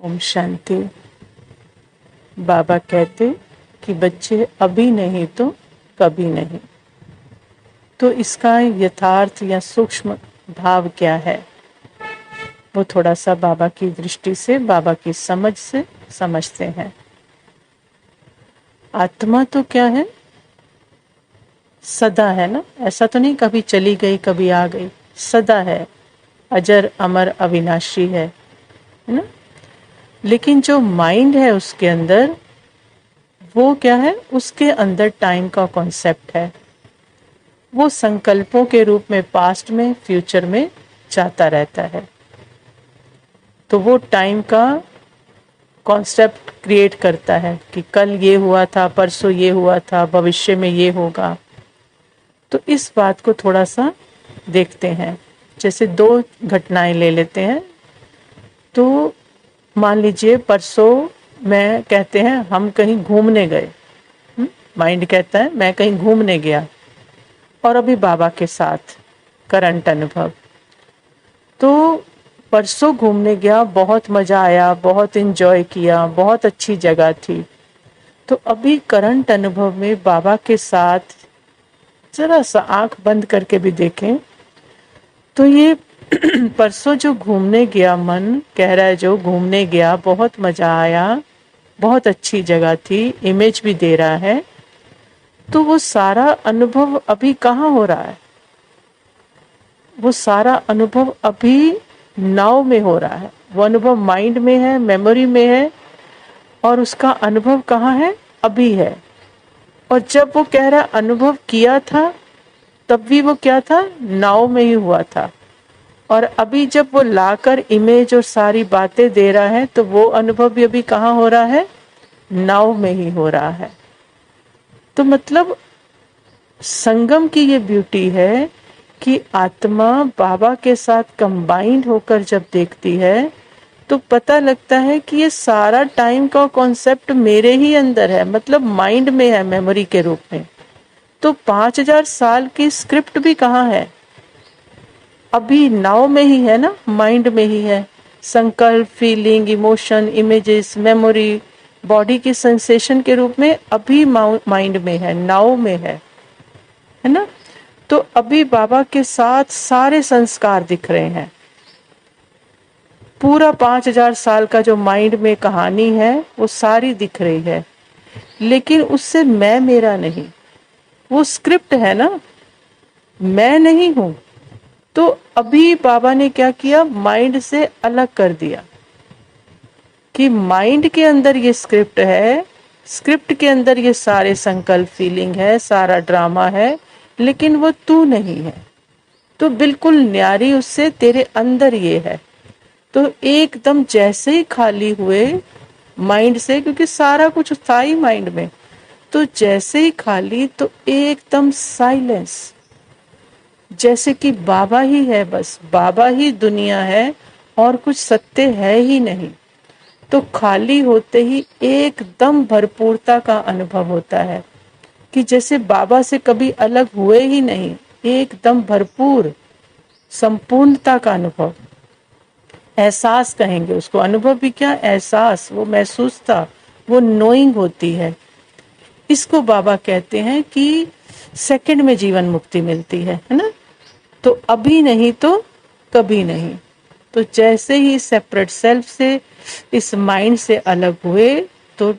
ओम शांति। बाबा कहते कि बच्चे अभी नहीं तो कभी नहीं। तो इसका यथार्थ या सूक्ष्म भाव क्या है, वो थोड़ा सा बाबा की दृष्टि से, बाबा की समझ से समझते हैं। आत्मा तो क्या है, सदा है ना। ऐसा तो नहीं कभी चली गई कभी आ गई, सदा है, अजर अमर अविनाशी है ना। लेकिन जो माइंड है उसके अंदर, वो क्या है, उसके अंदर टाइम का कॉन्सेप्ट है। वो संकल्पों के रूप में पास्ट में फ्यूचर में जाता रहता है। तो वो टाइम का कॉन्सेप्ट क्रिएट करता है कि कल ये हुआ था, परसों ये हुआ था, भविष्य में ये होगा। तो इस बात को थोड़ा सा देखते हैं। जैसे दो घटनाएं ले लेते हैं। तो मान लीजिए परसों मैं कहते हैं हम कहीं घूमने गए, माइंड कहता है मैं कहीं घूमने गया, और अभी बाबा के साथ करंट अनुभव। तो परसों घूमने गया, बहुत मजा आया, बहुत एंजॉय किया, बहुत अच्छी जगह थी। तो अभी करंट अनुभव में बाबा के साथ जरा सा आंख बंद करके भी देखें तो ये परसों जो घूमने गया, मन कह रहा है जो घूमने गया, बहुत मजा आया, बहुत अच्छी जगह थी, इमेज भी दे रहा है। तो वो सारा अनुभव अभी कहाँ हो रहा है? वो सारा अनुभव अभी नाव में हो रहा है। वो अनुभव माइंड में है, मेमोरी में है, और उसका अनुभव कहाँ है? अभी है। और जब वो कह रहा अनुभव किया था, तब भी वो क्या था? नाव में ही हुआ था। और अभी जब वो लाकर इमेज और सारी बातें दे रहा है, तो वो अनुभव भी अभी कहाँ हो रहा है? नाव में ही हो रहा है। तो मतलब संगम की ये ब्यूटी है कि आत्मा बाबा के साथ कंबाइंड होकर जब देखती है, तो पता लगता है कि ये सारा टाइम का कॉन्सेप्ट मेरे ही अंदर है, मतलब माइंड में है, मेमोरी के रूप में। तो 5000 साल की स्क्रिप्ट भी कहाँ है? अभी नाव में ही है ना, माइंड में ही है। संकल्प, feeling, emotion, images, memory, body की सेंसेशन के रूप में अभी माइंड में है, नाव में है ना। तो अभी बाबा के साथ सारे संस्कार दिख रहे हैं। पूरा 5000 साल का जो माइंड में कहानी है वो सारी दिख रही है। लेकिन उससे मैं मेरा नहीं, वो स्क्रिप्ट है ना, मैं नहीं हूं। तो अभी बाबा ने क्या किया? माइंड से अलग कर दिया कि माइंड के अंदर ये स्क्रिप्ट है, स्क्रिप्ट के अंदर ये सारे संकल्प, फीलिंग है, सारा ड्रामा है, लेकिन वो तू नहीं है। तो बिल्कुल न्यारी उससे, तेरे अंदर ये है। तो एकदम जैसे ही खाली हुए माइंड से, क्योंकि सारा कुछ था ही माइंड में, तो जैसे ही खाली, तो एकदम साइलेंस, जैसे कि बाबा ही है, बस बाबा ही दुनिया है और कुछ सत्य है ही नहीं। तो खाली होते ही एकदम भरपूरता का अनुभव होता है कि जैसे बाबा से कभी अलग हुए ही नहीं, एकदम भरपूर संपूर्णता का अनुभव। एहसास कहेंगे उसको, अनुभव भी क्या, एहसास, वो महसूस था, वो नोइंग होती है। इसको बाबा कहते हैं कि सेकंड में जीवन मुक्ति मिलती है ना। तो अभी नहीं तो कभी नहीं। तो जैसे ही सेपरेट सेल्फ से, इस माइंड से अलग हुए, तो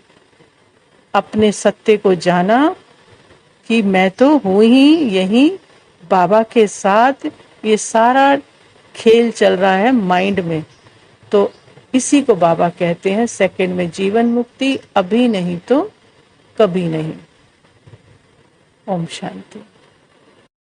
अपने सत्य को जाना कि मैं तो हूं ही यही बाबा के साथ। ये सारा खेल चल रहा है माइंड में। तो इसी को बाबा कहते हैं सेकंड में जीवन मुक्ति, अभी नहीं तो कभी नहीं। ओम शांति।